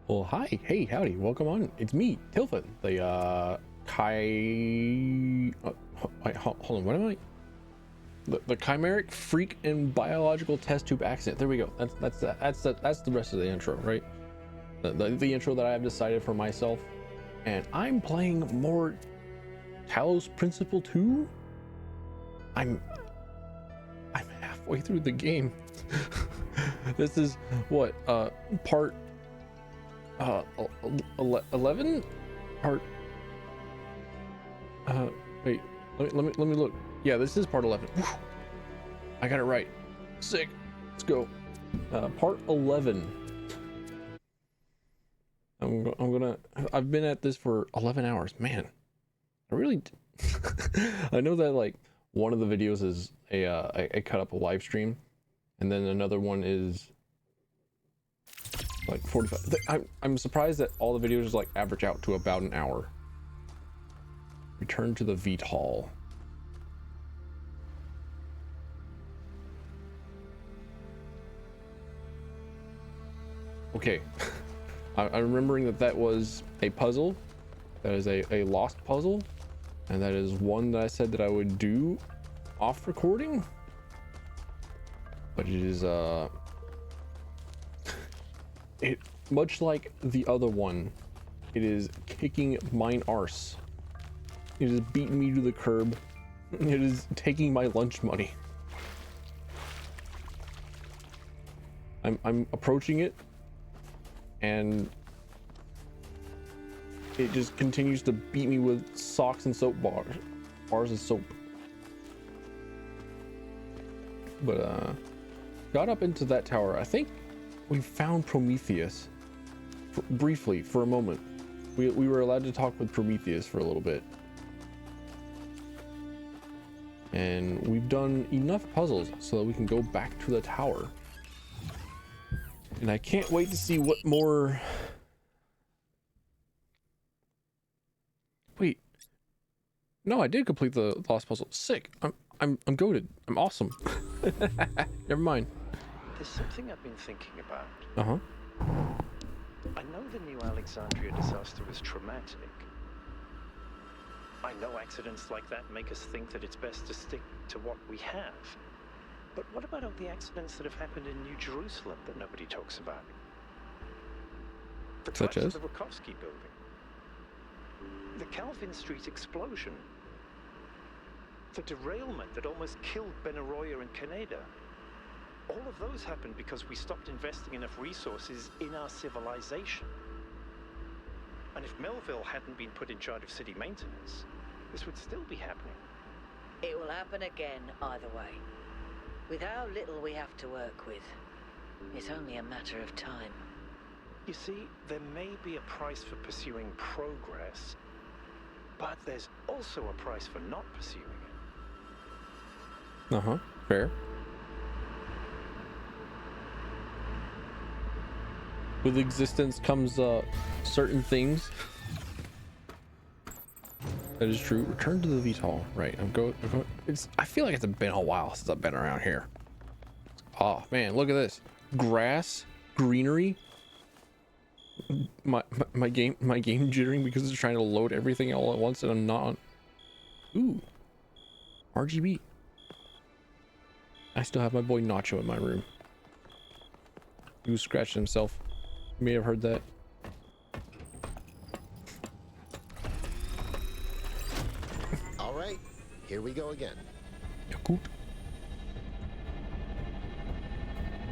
Well, hi, hey, howdy, welcome on. It's me, Tilfin, the wait, hold on, what am I? The chimeric freak and biological test tube accident. There we go. That's the rest of the intro, right? The intro that I have decided for myself, and I'm playing more Talos Principle 2. I'm halfway through the game. This is what part 11 part wait, let me look. Yeah, this is part 11. Whew. I got it right. Sick. Let's go. Part 11. I've been at this for 11 hours, man. I really I know that like one of the videos is I cut up a live stream, and then another one is like 45. I'm surprised that all the videos just like average out to about an hour. Return to the VTOL. Okay. I'm remembering that was a puzzle. That is a lost puzzle, and that is one that I said that I would do off recording, but it is it, much like the other one, it is kicking mine arse. It is beating me to the curb. It is taking my lunch money. I'm approaching it, and it just continues to beat me with socks and soap bars of soap. But got up into that tower. I think we found Prometheus briefly for a moment. We were allowed to talk with Prometheus for a little bit, and we've done enough puzzles so that we can go back to the tower. And I can't wait to see what more. Wait, no, I did complete the lost puzzle. Sick. I'm goated. I'm awesome. Never mind. There's something I've been thinking about. Uh-huh. I know the New Alexandria disaster was traumatic. I know accidents like that make us think that it's best to stick to what we have. But what about all the accidents that have happened in New Jerusalem that nobody talks about? The Such collapse as? of the Rakovsky building. The Calvin Street explosion. The derailment that almost killed Benaroya and Canada. All of those happened because we stopped investing enough resources in our civilization. And if Melville hadn't been put in charge of city maintenance, this would still be happening. It will happen again either way. With how little we have to work with, it's only a matter of time. You see, there may be a price for pursuing progress, but there's also a price for not pursuing it. Uh-huh. Fair. With existence comes certain things. That is true. Return to the VTOL. Right. I'm going. I feel like it's been a while since I've been around here. Oh man, look at this. Grass, greenery. My game jittering because it's trying to load everything all at once, and I'm not. Ooh. RGB. I still have my boy Nacho in my room. He was scratching himself. You may have heard that. All right, here we go again. Yakut.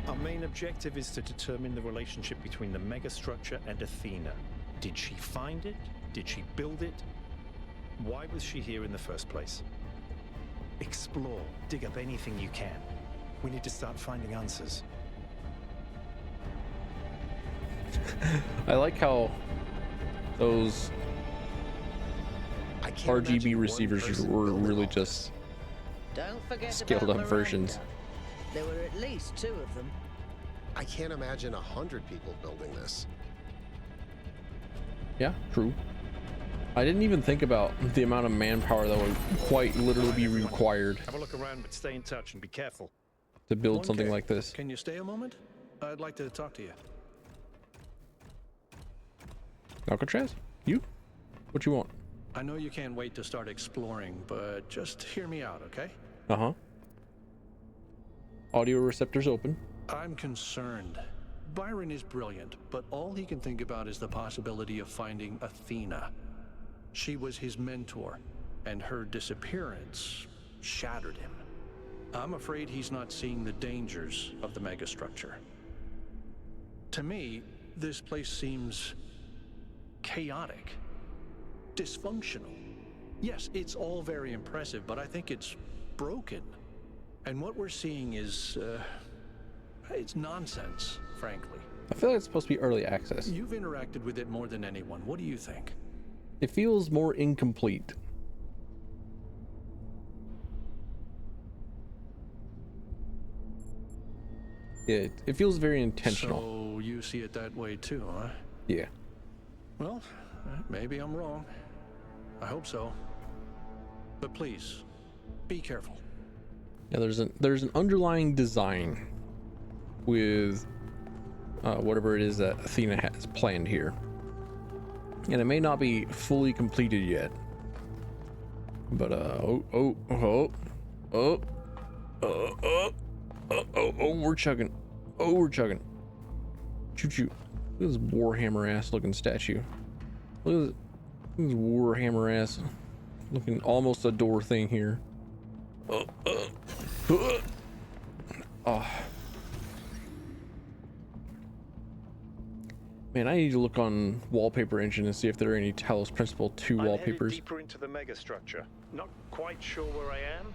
Our main objective is to determine the relationship between the megastructure and Athena. Did she find it? Did she build it? Why was she here in the first place? Explore, dig up anything you can. We need to start finding answers. I like how those I can't imagine RGB one receivers person were building really all just Don't forget scaled about up versions. Miranda. There were at least 2 of them. I can't imagine 100 people building this. Yeah, true. I didn't even think about the amount of manpower that would quite literally be required Have a look around, but stay in touch and be careful. to build something like this. Can you stay a moment? I'd like to talk to you. Alcatraz? You? What you want? I know you can't wait to start exploring, but just hear me out, okay? Uh-huh. Audio receptors open. I'm concerned. Byron is brilliant, but all he can think about is the possibility of finding Athena. She was his mentor, and her disappearance shattered him. I'm afraid he's not seeing the dangers of the megastructure. To me, this place seems chaotic, dysfunctional. Yes, it's all very impressive, but I think it's broken. And what we're seeing is, it's nonsense, frankly. I feel like it's supposed to be early access. You've interacted with it more than anyone. What do you think? It feels more incomplete. It feels very intentional. So you see it that way too, huh? Yeah. Well, maybe I'm wrong. I hope so. But please, be careful. Yeah, there's an underlying design with whatever it is that Athena has planned here, and it may not be fully completed yet. But we're chugging. Oh, we're chugging. Choo choo. Look at this Warhammer ass looking statue. Look at this Warhammer ass looking almost a door thing here. Oh. Man, I need to look on Wallpaper Engine and see if there are any Talos Principle 2 I'm wallpapers. headed deeper into the megastructure. Not quite sure where I am.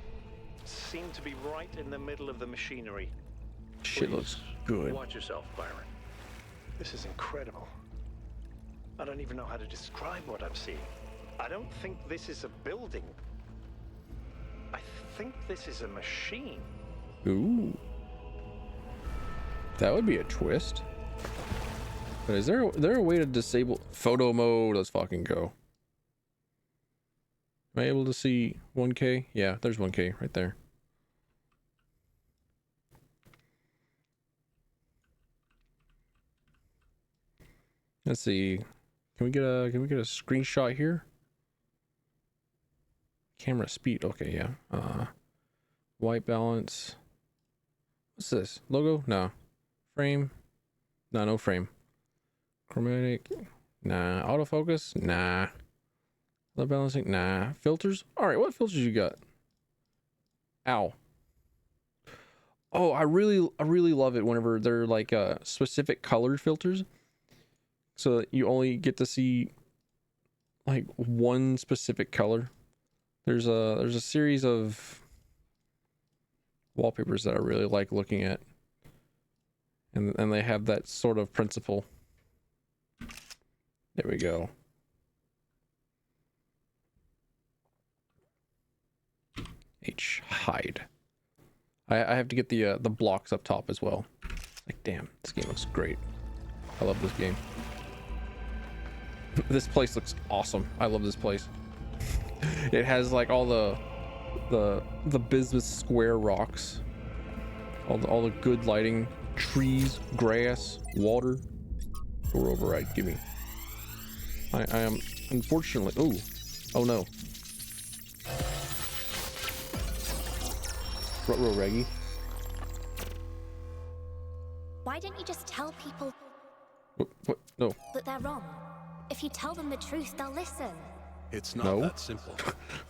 Seem to be right in the middle of the machinery. Shit Please, looks good. Watch yourself, Byron. This is incredible. I don't even know how to describe what I'm seeing. I don't think this is a building. I think this is a machine. Ooh. That would be a twist. But is there a way to disable photo mode? Let's fucking go. Am I able to see 1K? Yeah, there's 1K right there. Let's see. Can we get a screenshot here? Camera speed. Okay, yeah. White balance. What's this? Logo? No. Frame? No, no frame. Chromatic? Nah. Autofocus? Nah. Light balancing? Nah. Filters? Alright, what filters you got? Ow. Oh, I really love it whenever they're like specific colored filters. So that you only get to see like one specific color. There's a series of wallpapers that I really like looking at. And they have that sort of principle. There we go. H hide. I have to get the blocks up top as well. Like, damn, this game looks great. I love this game. This place looks awesome. I love this place. It has like all the business square rocks, all the good lighting, trees, grass, water. Door override, gimme. I am unfortunately. Oh no. Ruh-roh, Reggie. Why don't you just tell people What? No. that they're wrong? If you tell them the truth, they'll listen. It's not No. that simple.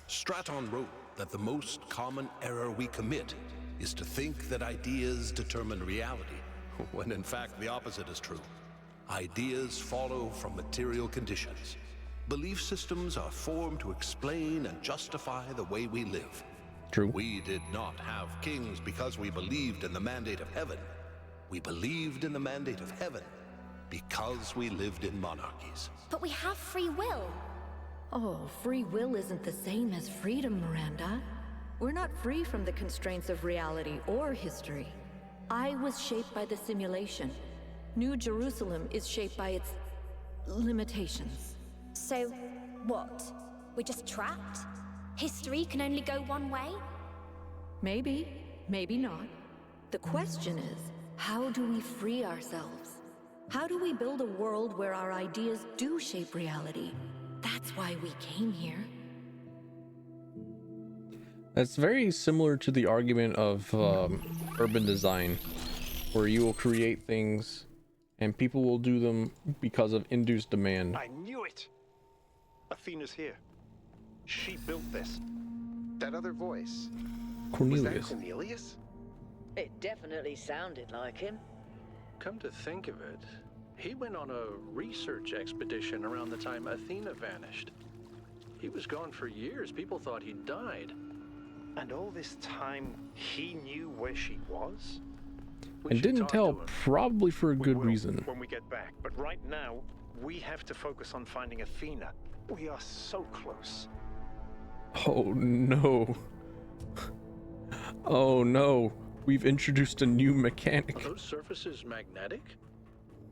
Straton wrote that the most common error we commit is to think that ideas determine reality, when in fact the opposite is true. Ideas follow from material conditions. Belief systems are formed to explain and justify the way we live. True. We did not have kings because we believed in the mandate of heaven. We believed in the mandate of heaven because we lived in monarchies. But we have free will. Oh, free will isn't the same as freedom, Miranda. We're not free from the constraints of reality or history. I was shaped by the simulation. New Jerusalem is shaped by its limitations. So, what? We're just trapped? History can only go one way? Maybe, maybe not. The question is, how do we free ourselves? How do we build a world where our ideas do shape reality? That's why we came here. That's very similar to the argument of urban design, where you will create things and people will do them because of induced demand. I knew it! Athena's here. She built this. That other voice. Cornelius. Was that Cornelius? It definitely sounded like him. Come to think of it, he went on a research expedition around the time Athena vanished. He was gone for years. People thought he'd died. And all this time, he knew where she was? We And should didn't talk tell, to him. probably for a We good will reason. when we get back. But right now, we have to focus on finding Athena. We are so close. Oh no. Oh no. We've introduced a new Are mechanic. those surfaces magnetic?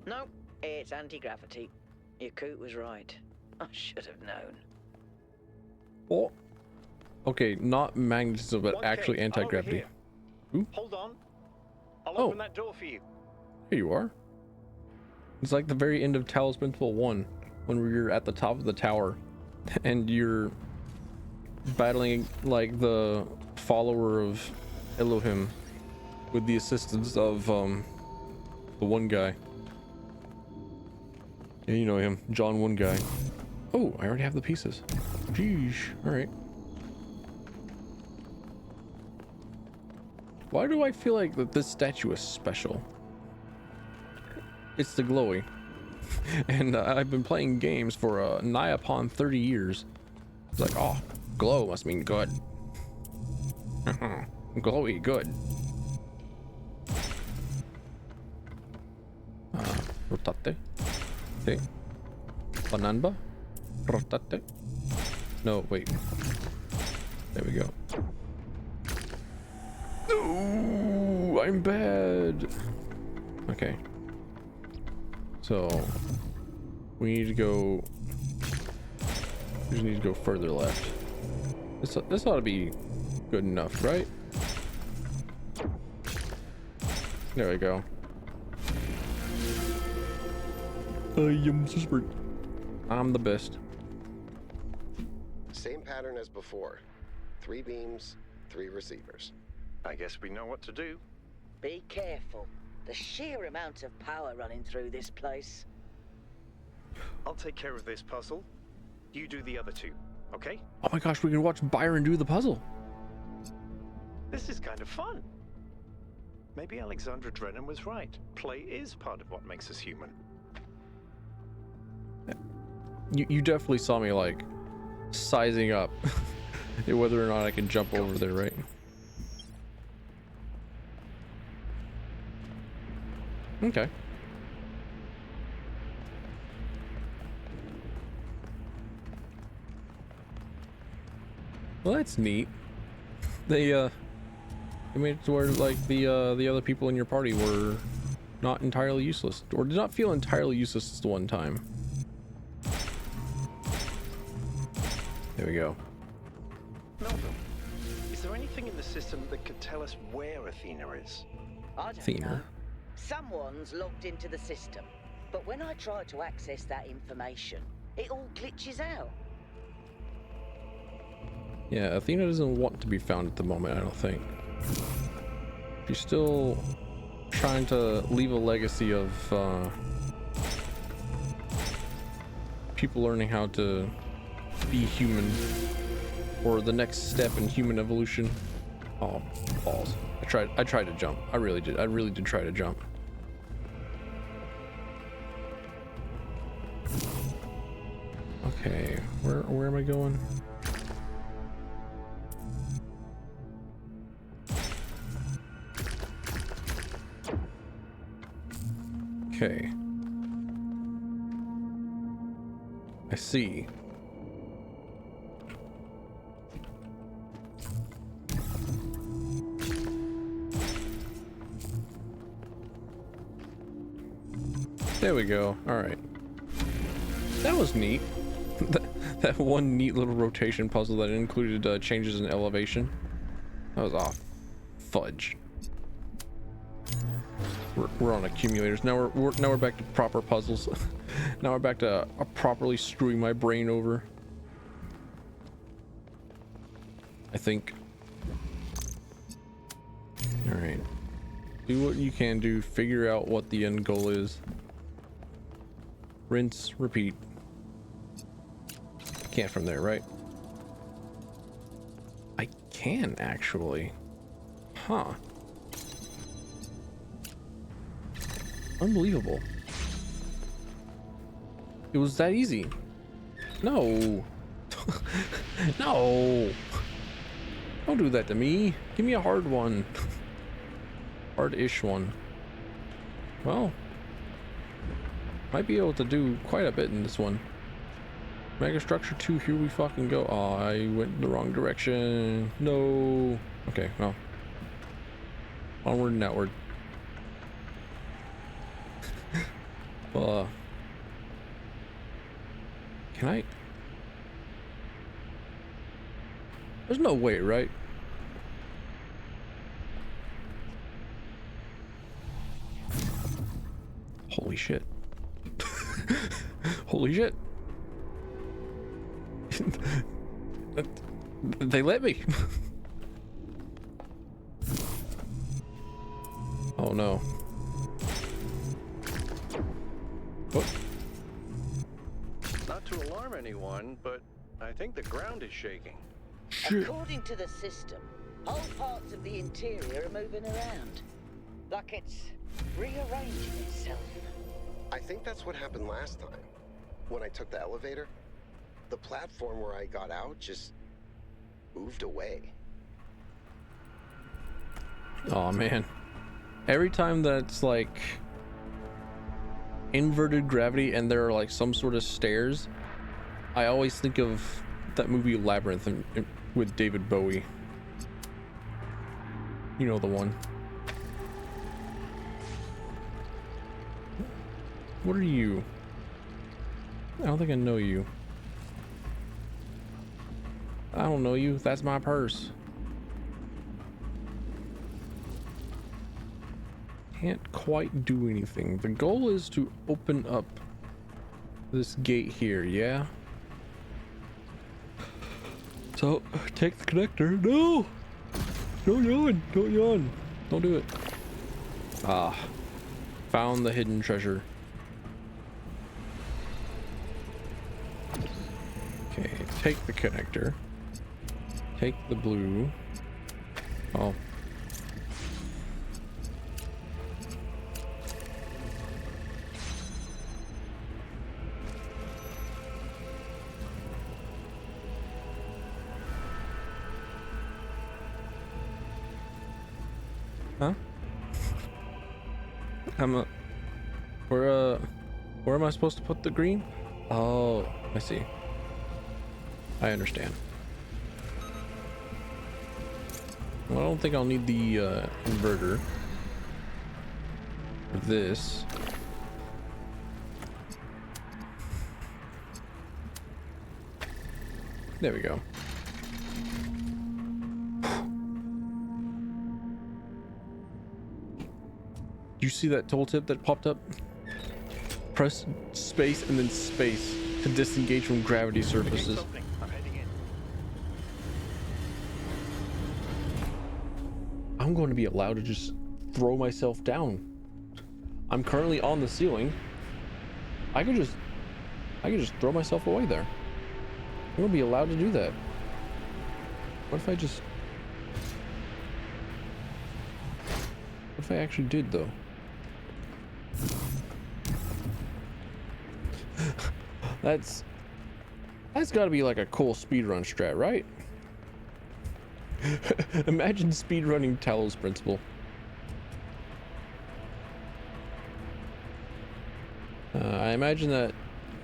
No, it's anti-gravity. Your coot was right. I should have known. Oh. Okay, not magnetism, but 1K, actually I'm over anti-gravity. here. Ooh. Hold on. I'll Oh. open that door for you. Here you are. It's like the very end of Talos Principle 1, when we're at the top of the tower and you're battling like the follower of Elohim with the assistance of the one guy. Yeah, you know him, John One Guy. Oh, I already have the pieces. Jeez. All right. Why do I feel like that this statue is special? It's the glowy. And I've been playing games for nigh upon 30 years. It's like, oh, glow must mean good. Glowy, good. Rotate. Okay. Bananba. Rotate. No, wait. There we go. Ooh, I'm bad. Okay. So we need to go. We just need to go further left. This ought to be good enough, right? There we go. I am super. I'm the best. Same pattern as before. 3 beams, 3 receivers. I guess we know what to do. Be careful. The sheer amount of power running through this place. I'll take care of this puzzle. You do the other 2, okay? Oh my gosh, we can watch Byron do the puzzle. This is kind of fun. Maybe Alexandra Drennan was right. Play is part of what makes us human. You definitely saw me like sizing up whether or not I can jump over there, right? Okay. Well, that's neat. They made it to where like the other people in your party were not entirely useless, or did not feel entirely useless this one time. There we go. Melville, is there anything in the system that could tell us where Athena is? I don't Athena. know. Someone's logged into the system, but when I try to access that information, it all glitches out. Yeah, Athena doesn't want to be found at the moment, I don't think. She's still trying to leave a legacy of people learning how to be human, or the next step in human evolution. Oh, balls. I tried to jump. I really did try to jump. Okay, where am I going? Okay. I see. There we go. All right. That was neat. that one neat little rotation puzzle that included changes in elevation. That was off. Fudge. We're on accumulators now. We're back to proper puzzles. Now we're back to properly screwing my brain over, I think. All right, do what you can do, figure out what the end goal is, rinse, repeat. Can't from there, right? I can actually. Huh. Unbelievable. It was that easy. No. No. Don't do that to me. Give me a hard one. Hard-ish one. Well, might be able to do quite a bit in this one. Megastructure 2, here we fucking go. Oh, I went in the wrong direction. No. Okay, well. Onward and outward. Can I? There's no way, right? Holy shit. Holy shit. They let me. Oh no. Oh. Not to alarm anyone, but I think the ground is shaking. Shit. According to the system, whole parts of the interior are moving around. Like it's rearranging itself. I think that's what happened last time. When I took the elevator, the platform where I got out just moved away. Oh man. Every time that's like inverted gravity and there are like some sort of stairs, I always think of that movie Labyrinth with David Bowie. You know the one. What are you? I don't think I know you. I don't know you. That's my purse. Can't quite do anything. The goal is to open up this gate here, yeah? So, take the connector. No! Don't yawn! Don't yawn! Don't do it. Ah. Found the hidden treasure. Okay, take the connector. Take the blue. Oh. Huh? Where am I supposed to put the green? Oh, I see. I understand. Well, I don't think I'll need the inverter for this. There we go. You see that tooltip that popped up? Press space and then space to disengage from gravity surfaces. I'm heading in. I'm going to be allowed to just throw myself down. I'm currently on the ceiling. I could just throw myself away there. I'm going to be allowed to do that. What if I just... What if I actually did though? That's got to be like a cool speedrun strat, right? Imagine speedrunning Talos Principle. I imagine that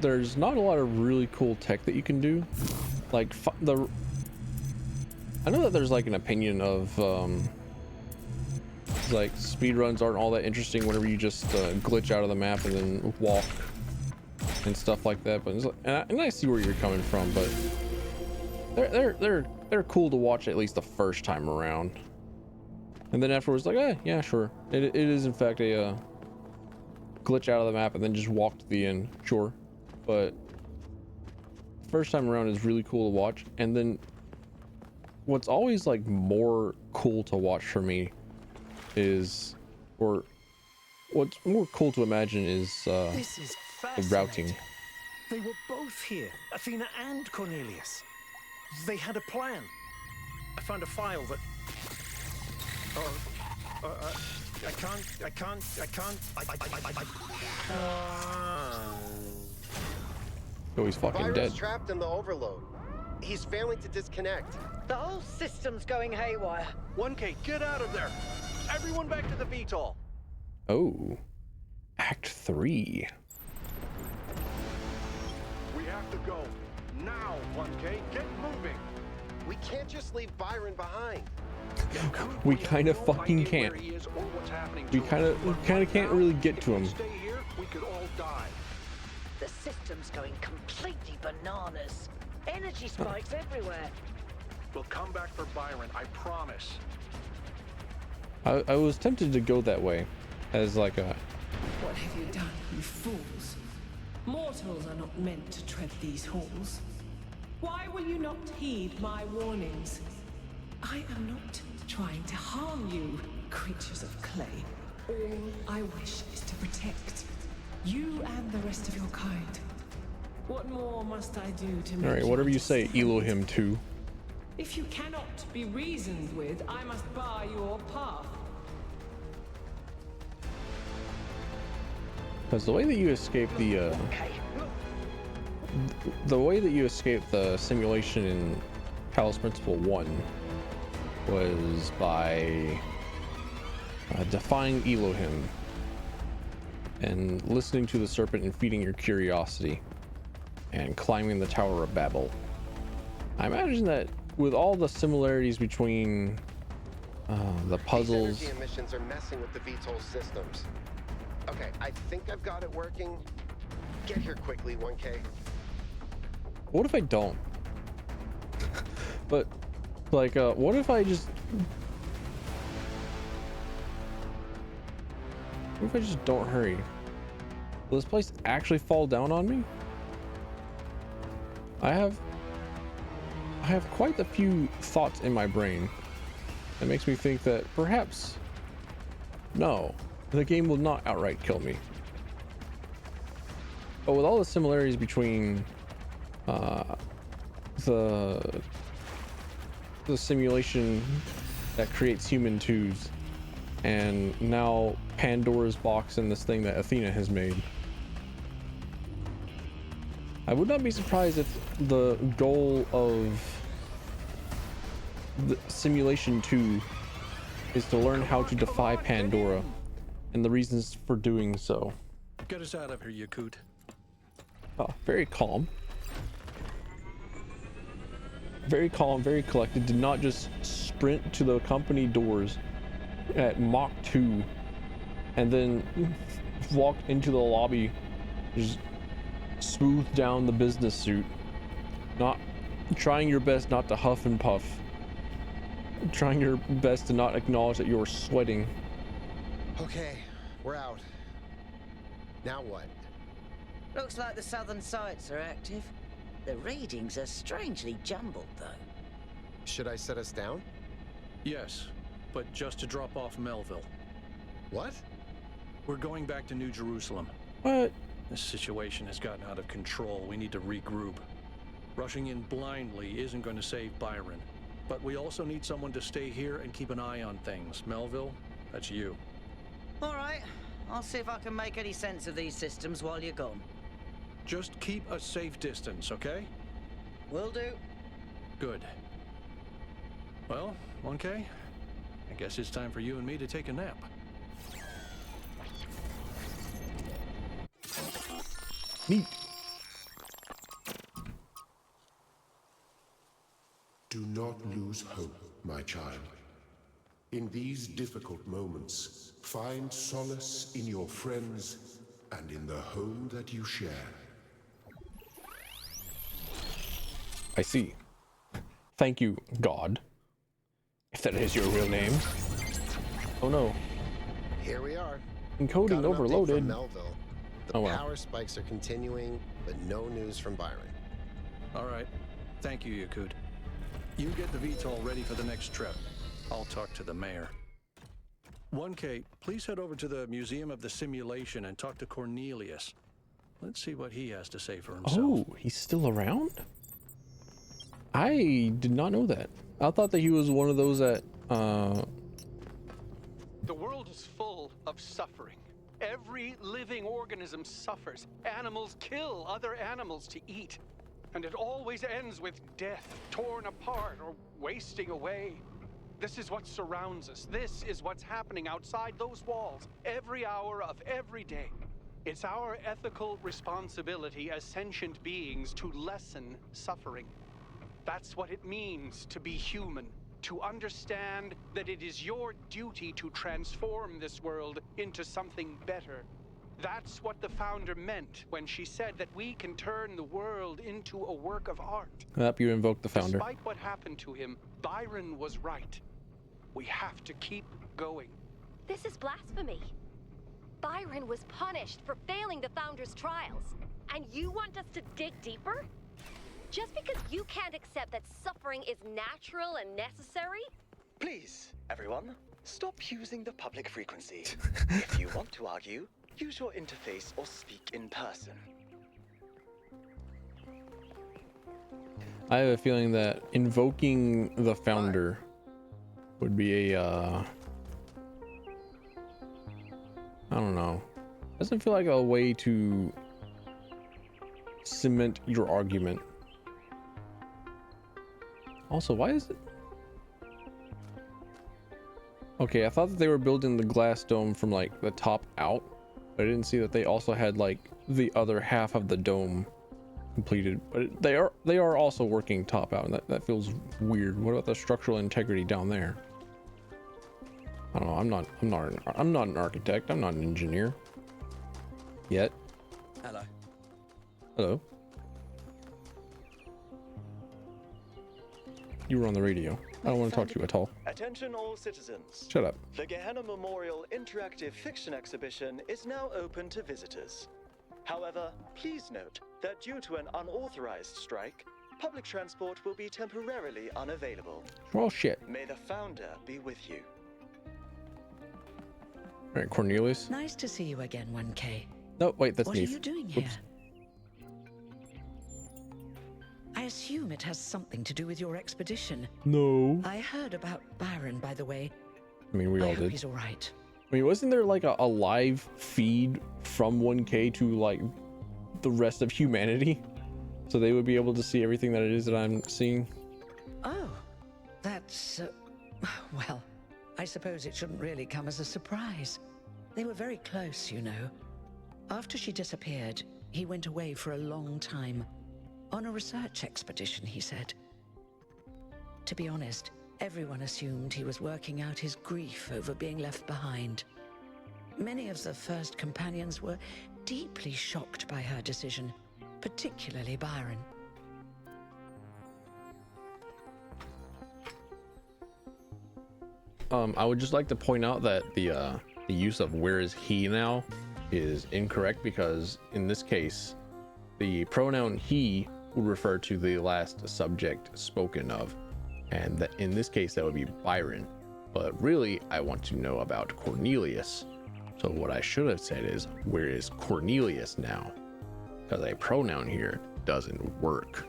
there's not a lot of really cool tech that you can do. Like I know that there's like an opinion of like speedruns aren't all that interesting whenever you just glitch out of the map and then walk and stuff like that, but it's like, and I see where you're coming from, but they're cool to watch at least the first time around. And then afterwards, like, yeah, sure. It is in fact a glitch out of the map, and then just walk to the end. Sure, but first time around is really cool to watch. And then what's always like more cool to watch for me is, or what's more cool to imagine is This is the routing. fascinating. They were both here, Athena and Cornelius. They had a plan. I found a file that... I can't... Oh, he's fucking Byron's dead. trapped in the overload. He's failing to disconnect. The whole system's going haywire. 1K, get out of there! Everyone back to the VTOL! Oh, Act 3. We have to go. Now, 1K, get moving! We can't just leave Byron behind. We kind of fucking can't. We kind of can't really get to him. Stay here, we could all die. The system's going completely bananas. Energy spikes everywhere. We'll come back for Byron, I promise. I was tempted to go that way, as like a... What have you done, you fools? Mortals are not meant to tread these halls. Why will you not heed my warnings? I am not trying to harm you, creatures of clay. All I wish is to protect you and the rest of your kind. What more must I do to make Alright, whatever you say, understand? Elohim 2. If you cannot be reasoned with, I must bar your path. Because the way that you escape the way that you escape the simulation in Talos Principle 1 was by defying Elohim and listening to the serpent and feeding your curiosity and climbing the Tower of Babel. I imagine that with all the similarities between the puzzles... These energy emissions are messing with the VTOL systems. Okay, I think I've got it working. Get here quickly, 1K. What if I don't? But, like, what if I just... What if I just don't hurry? Will this place actually fall down on me? I have quite a few thoughts in my brain that makes me think that perhaps, no, the game will not outright kill me. But with all the similarities between the simulation that creates human twos and now Pandora's box and this thing that Athena has made, I would not be surprised if the goal of the simulation 2 is to learn how to defy Pandora and the reasons for doing so. Get us out of here, Yakut. Oh, very calm. Very calm, very collected. Did not just sprint to the company doors at Mach 2 and then walked into the lobby, just smooth down the business suit. Not trying your best not to huff and puff. Trying your best to not acknowledge that you're sweating. Okay, we're out. Now what? Looks like the southern sites are active. The readings are strangely jumbled, though. Should I set us down? Yes, but just to drop off Melville. What? We're going back to New Jerusalem. What? This situation has gotten out of control. We need to regroup. Rushing in blindly isn't going to save Byron. But we also need someone to stay here and keep an eye on things. Melville, that's you. All right. I'll see if I can make any sense of these systems while you're gone. Just keep a safe distance, okay? Will do. Good. Well, 1K, I guess it's time for you and me to take a nap. Neat. Do not lose hope, my child. In these difficult moments, find solace in your friends and in the home that you share. I see. Thank you, God. If that is your real name. Oh no. Here we are. Encoding Got an update overloaded. from Melville. The Oh, well. power spikes are continuing, but no news from Byron. All right. Thank you, Yakut. You get the VTOL ready for the next trip. I'll talk to the mayor. 1K, please head over to the Museum of the Simulation and talk to Cornelius. Let's see what he has to say for himself. Oh, he's still around? I did not know that. I thought that he was one of those that, The world is full of suffering. Every living organism suffers. Animals kill other animals to eat. And it always ends with death, torn apart or wasting away. This is what surrounds us. This is what's happening outside those walls every hour of every day. It's our ethical responsibility as sentient beings to lessen suffering. That's what it means to be human. To understand that it is your duty to transform this world into something better. That's what the founder meant when she said that we can turn the world into a work of art. yep, you invoked the founder. Despite what happened to him, Byron was right. We have to keep going. This is blasphemy. Byron was punished for failing the founder's trials. And you want us to dig deeper? Just because you can't accept that suffering is natural and necessary? Please, everyone, stop using the public frequency. If you want to argue, use your interface or speak in person. I have a feeling that invoking the founder would be a, I don't know. Doesn't feel like a way to cement your argument. Also, why is it? Okay, I thought that they were building the glass dome from like the top out, but I didn't see that they also had like the other half of the dome completed. But they are also working top out, and that feels weird. What about the structural integrity down there? I don't know. I'm not an architect. I'm not an engineer. Yet. Hello. Hello. You were on the radio. I don't want to talk to you at all. Attention all citizens. Shut up. The Gehenna Memorial Interactive Fiction Exhibition is now open to visitors. However, please note that due to an unauthorized strike, public transport will be temporarily unavailable. Oh shit. May the founder be with you. All right, Cornelius. Nice to see you again, 1K. No, wait, that's What Neith. are you doing here? I assume it has something to do with your expedition. No. I heard about Byron, by the way. I mean, we all I hope did. he's all right. I mean, wasn't there like a live feed from 1K to like the rest of humanity? So they would be able to see everything that it is that I'm seeing? Oh, that's... well, I suppose it shouldn't really come as a surprise. They were very close, you know. After she disappeared, he went away for a long time. On a research expedition, he said. To be honest, everyone assumed he was working out his grief over being left behind. Many of the first companions were deeply shocked by her decision, particularly Byron. I would just like to point out that the use of "where is he now" is incorrect, because in this case, the pronoun "he" would refer to the last subject spoken of, and that in this case that would be Byron. But really, I want to know about Cornelius. So what I should have said is, where is Cornelius now? Because a pronoun here doesn't work.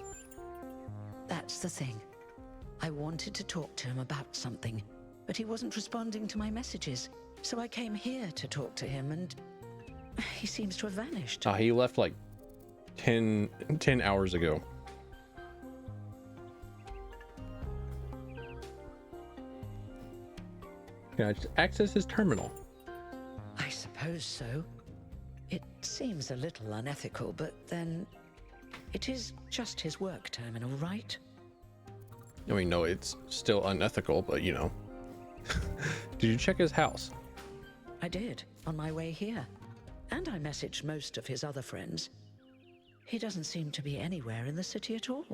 That's the thing. I wanted to talk to him about something, but he wasn't responding to my messages. So I came here to talk to him, and he seems to have vanished. He left like 10 hours ago. Can I just access his terminal? I suppose so. It seems a little unethical, but then it is just his work terminal, right? I mean, no, it's still unethical, but you know. Did you check his house? I did, on my way here. And I messaged most of his other friends. He doesn't seem to be anywhere in the city at all.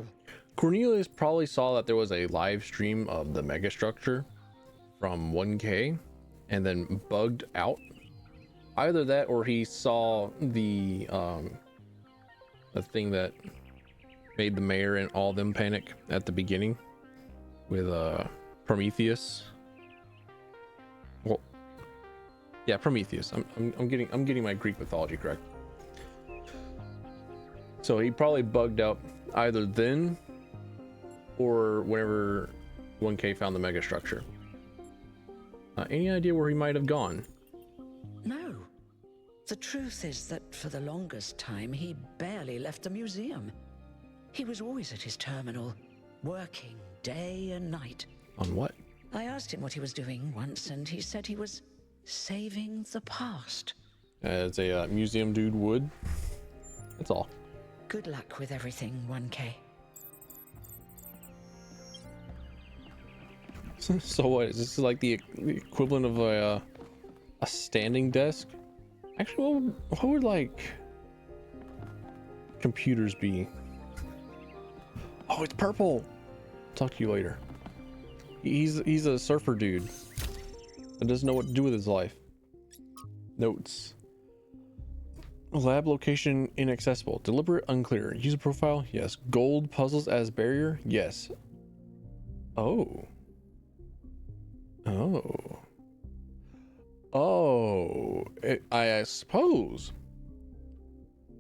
Cornelius probably saw that there was a live stream of the Megastructure from 1K, and then bugged out. Either that, or he saw the thing that made the mayor and all them panic at the beginning with Prometheus. Well, yeah, Prometheus. I'm getting my Greek mythology correct. So he probably bugged out either then or whenever 1K found the megastructure. Any idea where he might have gone? No. The truth is that for the longest time, he barely left the museum. He was always at his terminal, working day and night. On what? I asked him what he was doing once, and he said he was saving the past. As a museum dude would. That's all. Good luck with everything, 1K. So what? Is this like the equivalent of a standing desk? Actually, what would like computers be? Oh, it's purple. Talk to you later. He's a surfer dude that doesn't know what to do with his life. Notes. Lab location inaccessible. Deliberate unclear. User profile? Yes. Gold puzzles as barrier? Yes. Oh. I suppose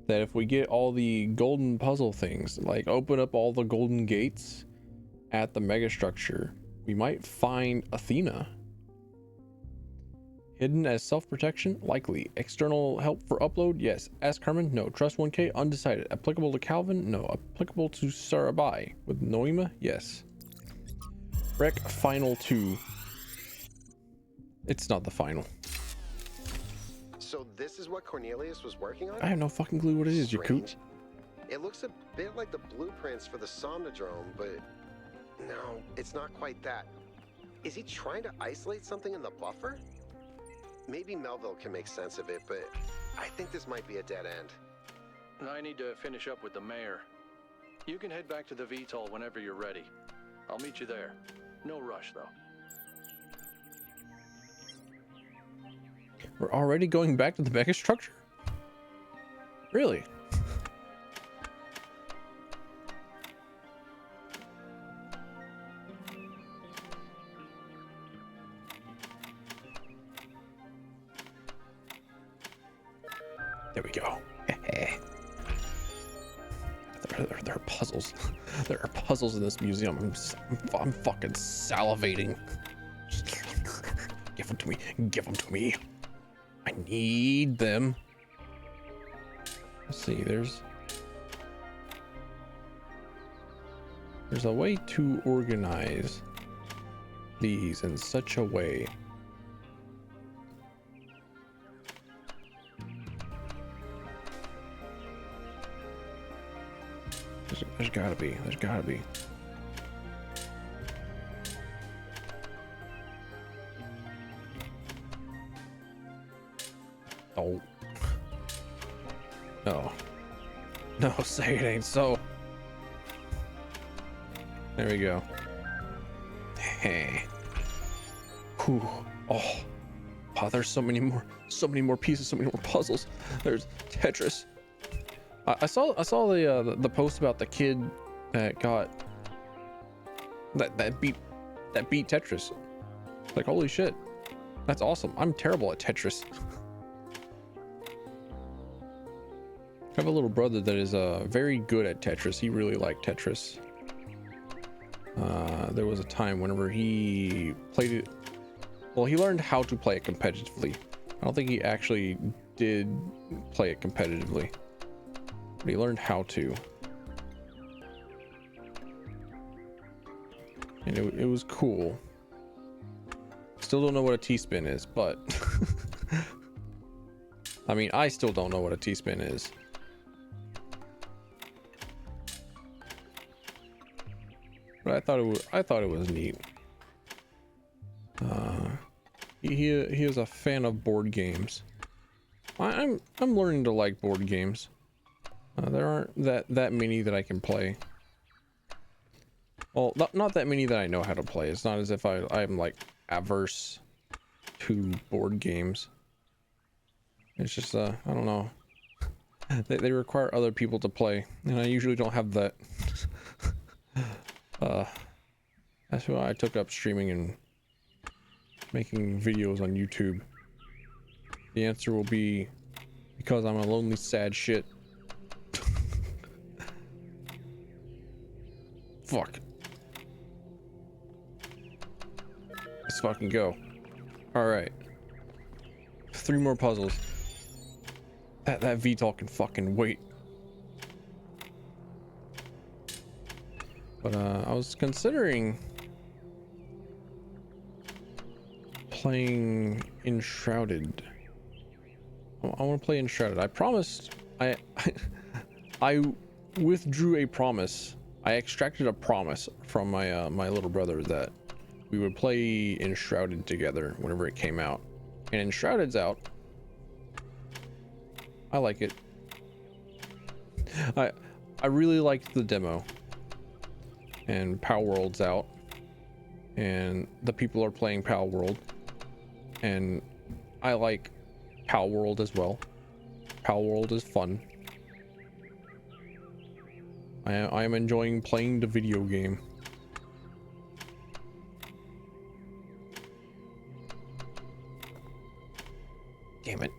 that if we get all the golden puzzle things, like open up all the golden gates at the megastructure, we might find Athena. Hidden as self-protection? Likely. External help for upload? Yes. Ask Carmen? No. Trust 1K? Undecided. Applicable to Calvin? No. Applicable to Sarabai? With Noima? Yes. Rec Final 2. It's not the final. So this is what Cornelius was working on? I have no fucking clue what it is, you coot. It looks a bit like the blueprints for the Somnodrome, but no, it's not quite that. Is he trying to isolate something in the buffer? Maybe Melville can make sense of it, but I think this might be a dead end. I need to finish up with the mayor. You can head back to the VTOL whenever you're ready. I'll meet you there. No rush, though. We're already going back to the megastructure? Really? There we go. There are puzzles. There are puzzles in this museum. I'm fucking salivating. Give them to me. Give them to me. I need them. Let's see. There's a way to organize these in such a way there's gotta be. Oh. No, say it ain't so. There we go. Hey. Whew. Oh, there's so many more pieces, so many more puzzles. There's Tetris. I saw the post about the kid that got that beat Tetris. Like, holy shit. That's awesome. I'm terrible at Tetris. I have a little brother that is very good at Tetris. He really liked Tetris. There was a time whenever he played it. Well, he learned how to play it competitively. I don't think he actually did play it competitively, but he learned how to. And it was cool. Still don't know what a T-spin is, but I mean, I still don't know what a T-spin is. But I thought it was neat. He is a fan of board games. I'm learning to like board games. There aren't that many that I can play. Well, not that many that I know how to play. It's not as if I'm like averse 2 board games. It's just I don't know. They require other people to play, and I usually don't have that. That's why I took up streaming and making videos on YouTube. The answer will be because I'm a lonely, sad shit. Fuck. Let's fucking go. Alright. 3 more puzzles. That VTOL can fucking wait. But I was considering playing Enshrouded. I want to play Enshrouded. I promised I withdrew a promise. I extracted a promise from my my little brother that we would play Enshrouded together whenever it came out. And Enshrouded's out. I like it. I really liked the demo. And Pal World's out. And the people are playing Pal World. And I like Pal World as well. Pal World is fun. I am enjoying playing the video game. Damn it.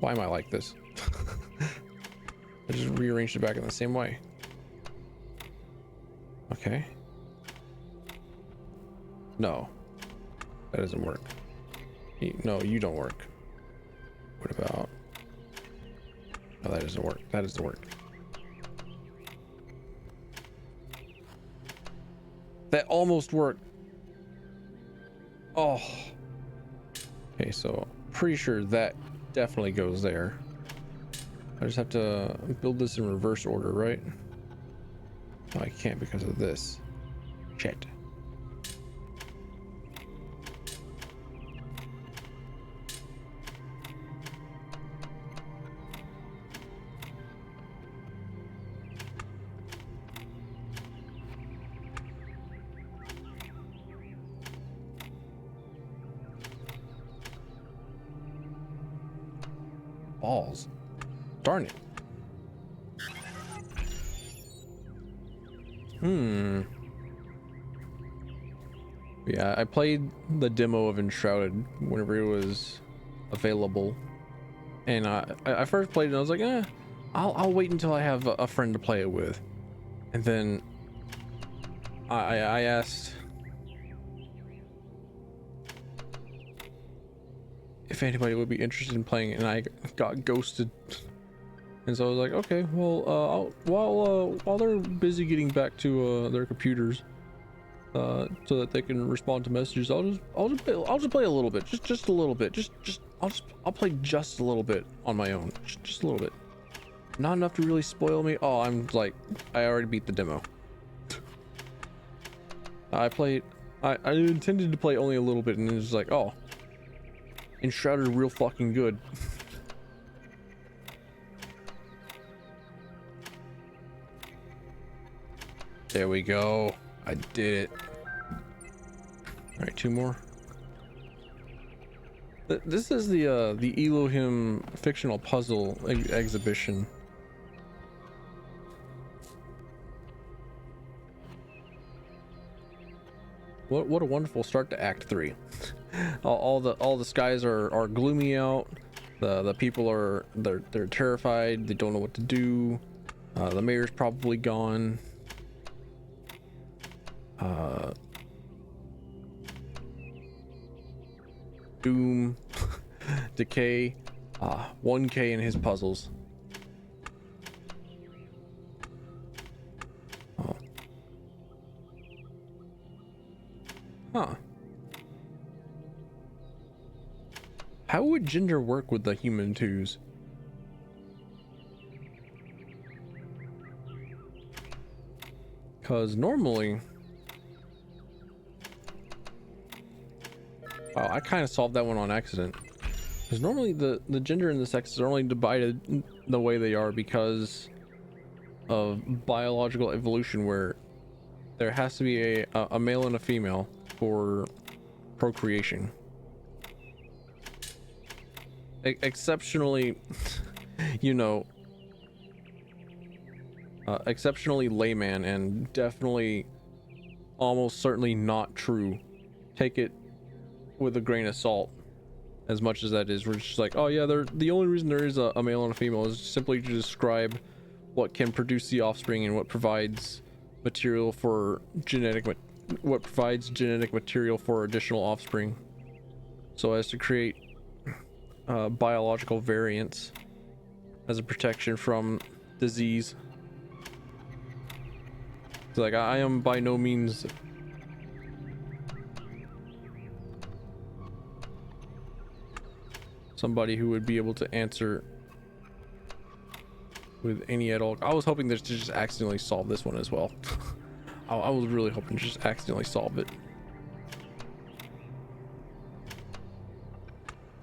Why am I like this? I just rearranged it back in the same way. Okay. No. That doesn't work. No, you don't work. What about... No, that doesn't work. That doesn't work. That almost worked. Oh. Okay, so pretty sure that definitely goes there. I just have to build this in reverse order, right? No, I can't because of this. Shit. Balls. Darn it. Yeah, I played the demo of Enshrouded whenever it was available. And I first played it and I was like, I'll wait until I have a friend to play it with. And then I asked if anybody would be interested in playing it, and I got ghosted. And so I was like, okay, well, while they're busy getting back to their computers, so that they can respond to messages, I'll just play a little bit, just a little bit, I'll play just a little bit on my own, just a little bit, not enough to really spoil me. Oh, I'm like, I already beat the demo. I intended to play only a little bit, and it was like, oh, Enshrouded real fucking good. There we go. I did it. All right, 2 more. This is the Elohim fictional puzzle exhibition. What a wonderful start to Act 3. all the skies are gloomy out. The people are they're terrified. They don't know what to do. The mayor's probably gone. Doom, Decay, 1K in his puzzles. Oh. Huh. How would gender work with the human twos? Because normally... Wow, I kind of solved that one on accident. Because normally the gender and the sexes are only divided the way they are because of biological evolution, where there has to be a male and a female for procreation. exceptionally, you know, exceptionally layman and definitely almost certainly not true. Take it with a grain of salt, as much as that is. We're just like, oh yeah, the only reason there is a male and a female is simply to describe what can produce the offspring and what provides material for what provides genetic material for additional offspring, so as to create biological variants as a protection from disease. It's like, I am by no means somebody who would be able to answer with any at all. I was hoping to just accidentally solve this one as well. I was really hoping to just accidentally solve it.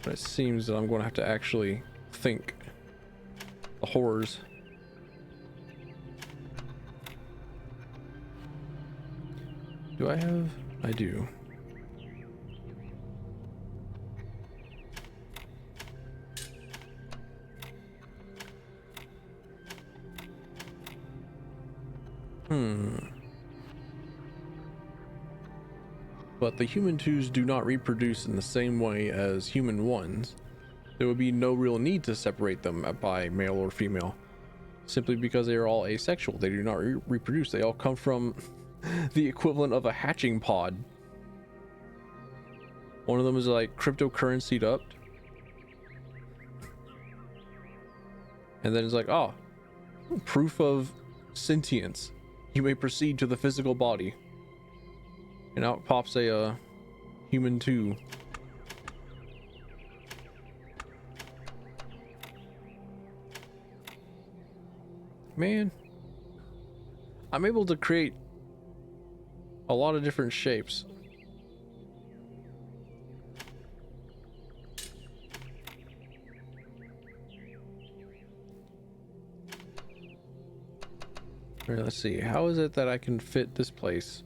But it seems that I'm going to have to actually think the horrors. Do I have? I do. But the human twos do not reproduce in the same way as human ones. There would be no real need to separate them by male or female, simply because they are all asexual. They do not reproduce. They all come from the equivalent of a hatching pod. One of them is like cryptocurrency'd up, and then it's like, oh, proof of sentience. You may proceed to the physical body. And out pops a human 2. Man, I'm able to create a lot of different shapes. All right, let's see. How is it that I can fit this place?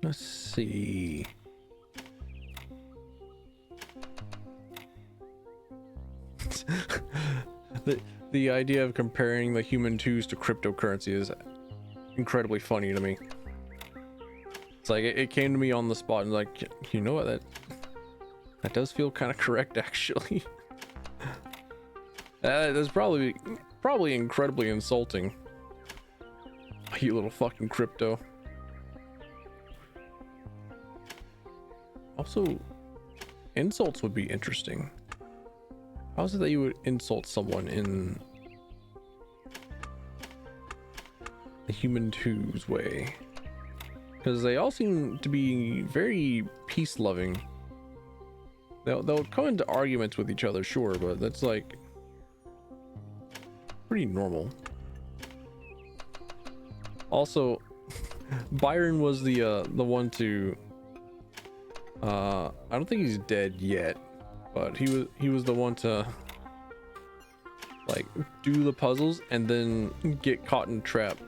Let's see. The idea of comparing the human 2s to cryptocurrency is incredibly funny to me. It's like it came to me on the spot and like, you know what, that does feel kind of correct actually. That's probably incredibly insulting. You little fucking crypto. Also, insults would be interesting. How is it that you would insult someone in the human 2's way? Because they all seem to be very peace-loving. They'll come into arguments with each other, sure, but that's like pretty normal. Also, Byron was the one to I don't think he's dead yet, but he was the one to like do the puzzles and then get caught in trap.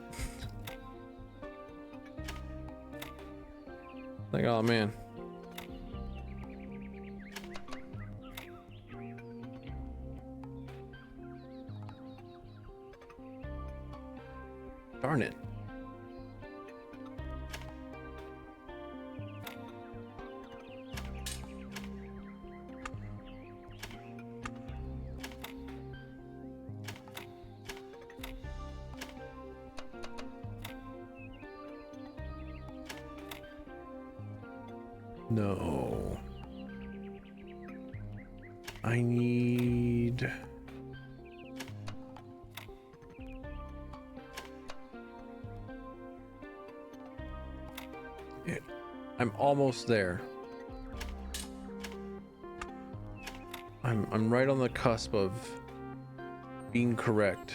Like, oh man. Darn it. No. I need... I'm almost there. I'm right on the cusp of being correct.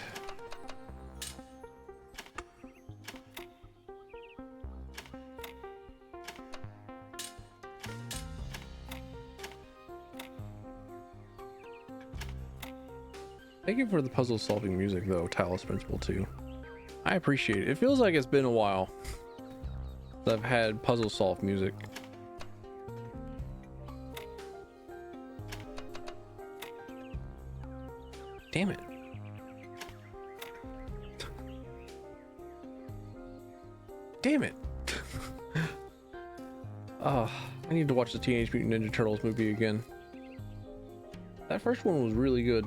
Thank you for the puzzle solving music though, Talos Principle 2. I appreciate it. It feels like it's been a while that I've had puzzle solve music. Damn it. Damn it. I need to watch the Teenage Mutant Ninja Turtles movie again. That first one was really good.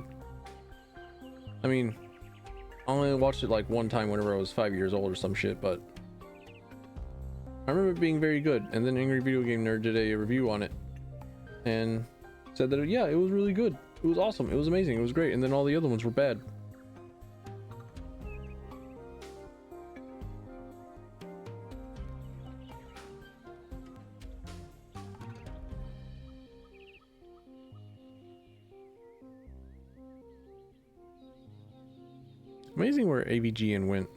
I mean, I only watched it like one time whenever I was 5 years old or some shit, but I remember it being very good. And then Angry Video Game Nerd did a review on it and said that, yeah, it was really good. It was awesome. It was amazing. It was great. And then all the other ones were bad. Amazing where AVGN went.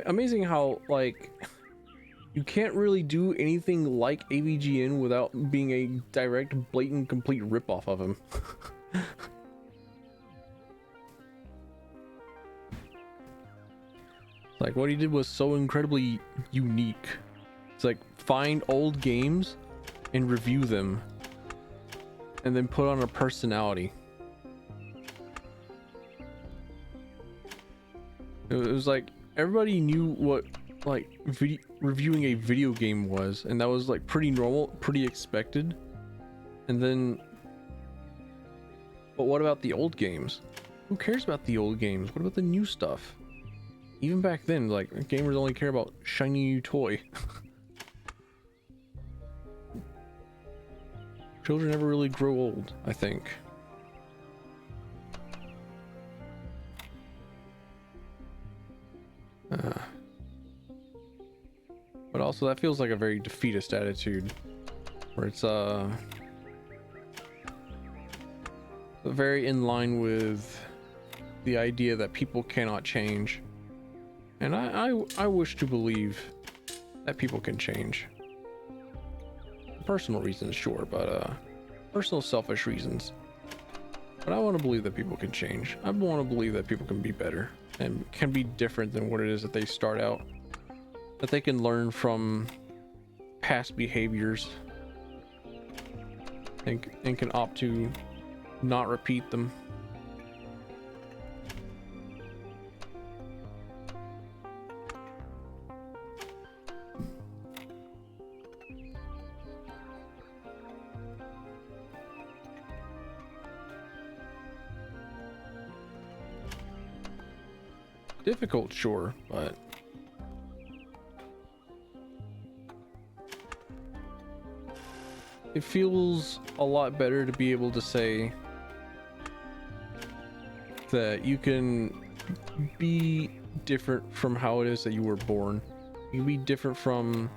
Amazing how, like, you can't really do anything like AVGN without being a direct, blatant, complete ripoff of him. Like, what he did was so incredibly unique. It's like, find old games and review them, and then put on a personality. It was like everybody knew what like reviewing a video game was, and that was like pretty normal, pretty expected. And then, but what about the old games? Who cares about the old games? What about the new stuff? Even back then, like, gamers only care about shiny new toy. Children never really grow old, I think. But also that feels like a very defeatist attitude, where it's very in line with the idea that people cannot change. And I wish to believe that people can change. Personal reasons, sure, but personal selfish reasons. But I want to believe that people can change. I want to believe that people can be better and can be different than what it is that they start out. That they can learn from past behaviors and can opt to not repeat them. Difficult, sure, but it feels a lot better to be able to say that you can be different from how it is that you were born. You can be different from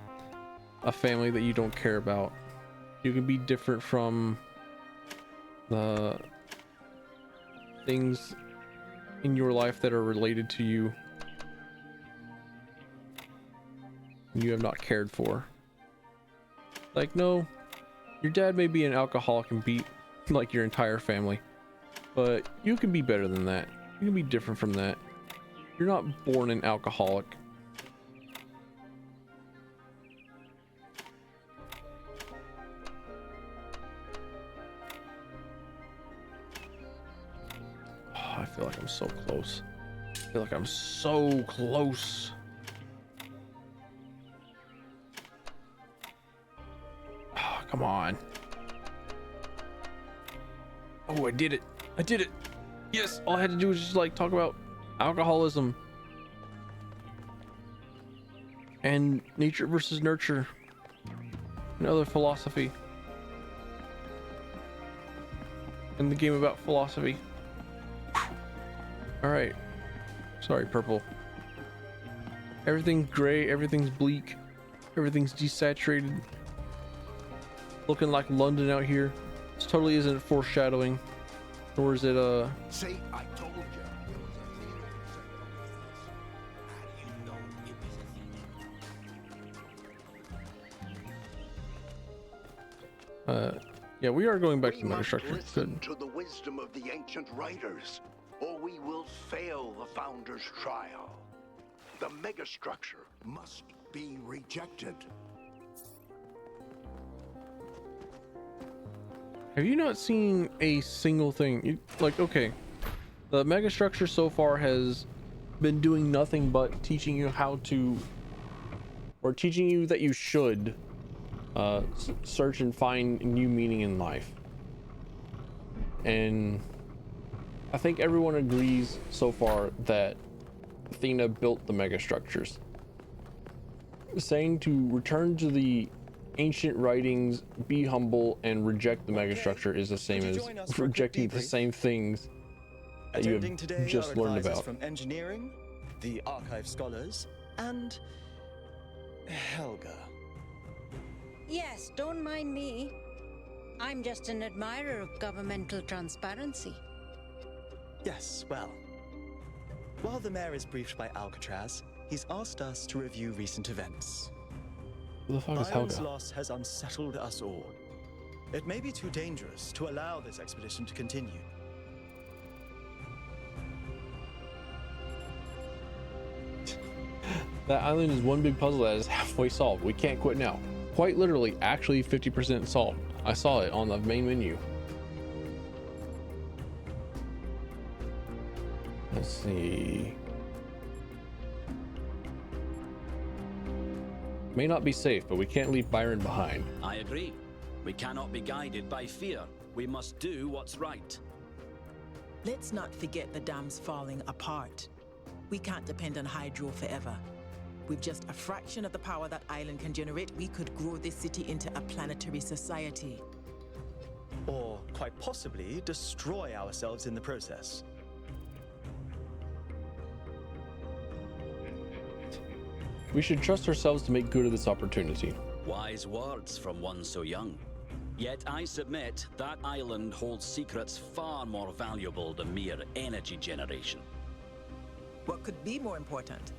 a family that you don't care about. You can be different from the things in your life that are related to you and you have not cared for. Like, no, your dad may be an alcoholic and beat like your entire family, but you can be better than that. You can be different from that. You're not born an alcoholic. Oh, I feel like I'm so close. I feel like I'm so close. Oh, come on. Oh, I did it. I did it. Yes, all I had to do was just like talk about alcoholism and nature versus nurture and other philosophy and the game about philosophy. All right, sorry, purple. Everything's gray, everything's bleak, everything's desaturated, looking like London out here. This totally isn't foreshadowing, nor is it Say, I told you. Yeah, we are going back to Megastructure. Good. To the wisdom of the ancient writers, or we will fail the Founder's trial. The Megastructure must be rejected. Have you not seen a single thing? Like, okay, the Megastructure so far has been doing nothing but teaching you how to, or teaching you that you should search and find new meaning in life. And I think everyone agrees so far that Athena built the Megastructures. Saying to return to the ancient writings, be humble, and reject the Megastructure is the same as rejecting the same things that you Attending today have just are learned advisors about. from engineering, the archive scholars, and Helga. Yes, don't mind me. I'm just an admirer of governmental transparency. Yes, well. While the mayor is briefed by Alcatraz, he's asked us to review recent events. Who the fuck is Byron's Helga? loss has unsettled us all. It may be too dangerous to allow this expedition to continue. That island is one big puzzle that is halfway solved. We can't quit now. Quite literally, actually 50% solved. I saw it on the main menu. Let's see. May not be safe, but we can't leave Byron behind. I agree. We cannot be guided by fear. We must do what's right. Let's not forget the dam's falling apart. We can't depend on hydro forever. With just a fraction of the power that island can generate, we could grow this city into a planetary society. Or, quite possibly, destroy ourselves in the process. We should trust ourselves to make good of this opportunity. Wise words from one so young. Yet I submit that island holds secrets far more valuable than mere energy generation. What could be more important?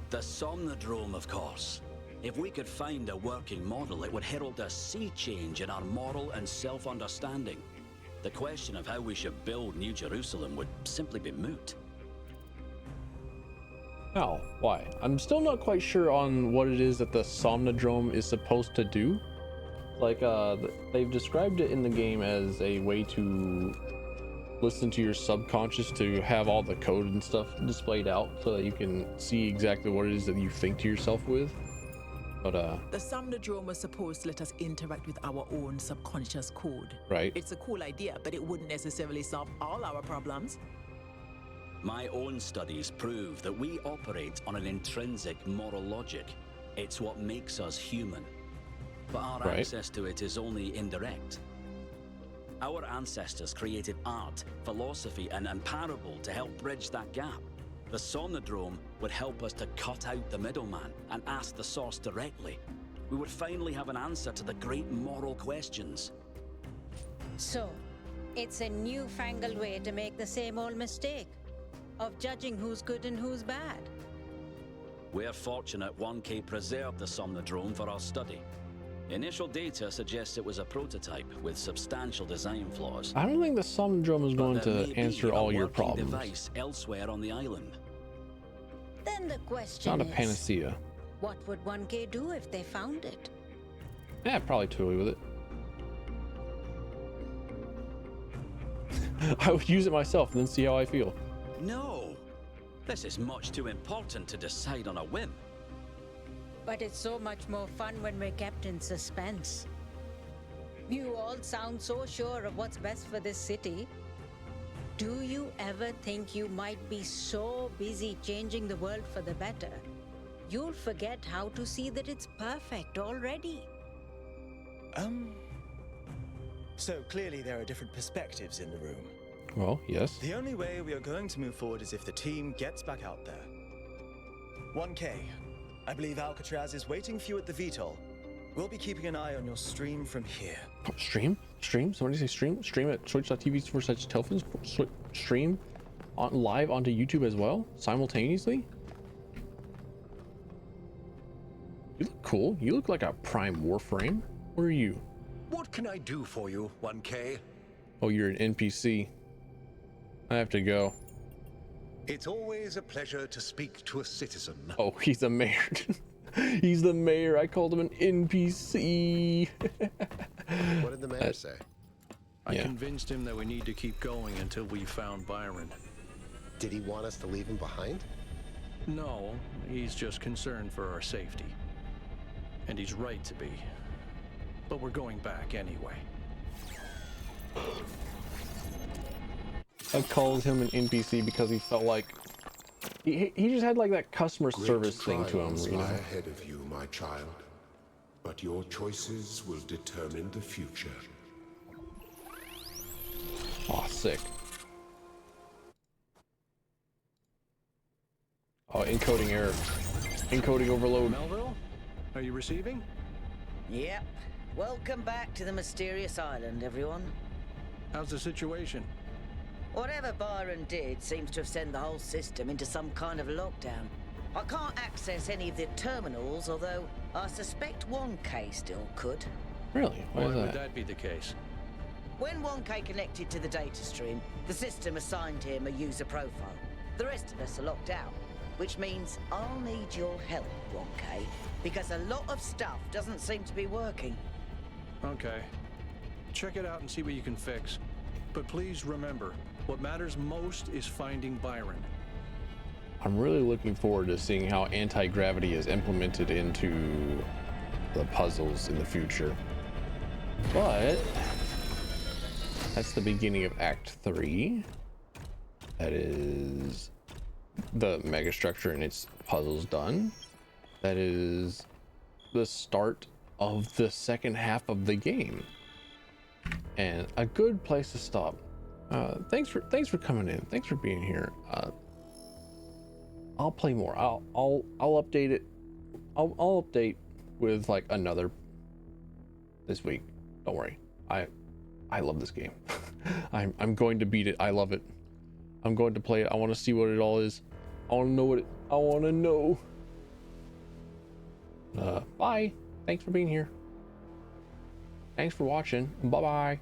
The Somnodrome, of course. If we could find a working model, it would herald a sea change in our moral and self-understanding. The question of how we should build New Jerusalem would simply be moot. How? Why? I'm still not quite sure on what it is that the Somnodrome is supposed to do. Like, they've described it in the game as a way to listen to your subconscious, to have all the code and stuff displayed out so that you can see exactly what it is that you think to yourself with. But the Somnodrome was supposed to let us interact with our own subconscious code. Right. It's a cool idea, but it wouldn't necessarily solve all our problems. My own studies prove that we operate on an intrinsic moral logic. It's what makes us human. But our access to it is only indirect. Our ancestors created art, philosophy, and parable to help bridge that gap. The Somnodrome would help us to cut out the middleman and ask the source directly. We would finally have an answer to the great moral questions. So, it's a newfangled way to make the same old mistake of judging who's good and who's bad. We're fortunate 1K preserved the Somnodrome for our study. Initial data suggests it was a prototype with substantial design flaws. I don't think the Somnodrome is going to answer all your problems. Device elsewhere on the island. Then the question Not a is, panacea. what would 1K do if they found it? Yeah, probably toy with it. I would use it myself and then see how I feel. No, this is much too important to decide on a whim. But it's so much more fun when we're kept in suspense. You all sound so sure of what's best for this city. Do you ever think you might be so busy changing the world for the better, you'll forget how to see that it's perfect already? So clearly there are different perspectives in the room. Well, yes. The only way we are going to move forward is if the team gets back out there. 1K, I believe Alcatraz is waiting for you at the VTOL. We'll be keeping an eye on your stream from here. Stream? Stream? Somebody say stream? Stream at twitch.tv/Telfins. Stream on live onto YouTube as well, simultaneously. You look cool. You look like a prime Warframe. What are you? What can I do for you, 1K? Oh, you're an NPC. I have to go. It's always a pleasure to speak to a citizen. Oh, he's a mayor. He's the mayor. I called him an NPC. What did the mayor say? I convinced him that we need to keep going until we found Byron. Did he want us to leave him behind? No, he's just concerned for our safety. And he's right to be. But we're going back anyway. I called him an NPC because he felt like he just had like that customer service thing to him, you know. Lie ahead of you, my child, but your choices will determine the future. Aw, sick. Oh, encoding error. Encoding overload. Melville, are you receiving? Yep. Welcome back to the mysterious island, everyone. How's the situation? Whatever Byron did seems to have sent the whole system into some kind of lockdown. I can't access any of the terminals, although I suspect 1K still could. Really? Why would that be the case? When 1K connected to the data stream, the system assigned him a user profile. The rest of us are locked out, which means I'll need your help, 1K, because a lot of stuff doesn't seem to be working. Okay. Check it out and see what you can fix. But please remember, what matters most is finding Byron. I'm really looking forward to seeing how anti-gravity is implemented into the puzzles in the future. But that's the beginning of Act 3. That is the megastructure and its puzzles done. That is the start of the second half of the game, and a good place to stop. Thanks for coming in. Thanks for being here. I'll play more. I'll update it. I'll update with like another this week. Don't worry. I love this game. I'm going to beat it. I love it. I'm going to play it. I want to see what it all is. I want to know what I want to know. Bye. Thanks for being here. Thanks for watching. Bye bye.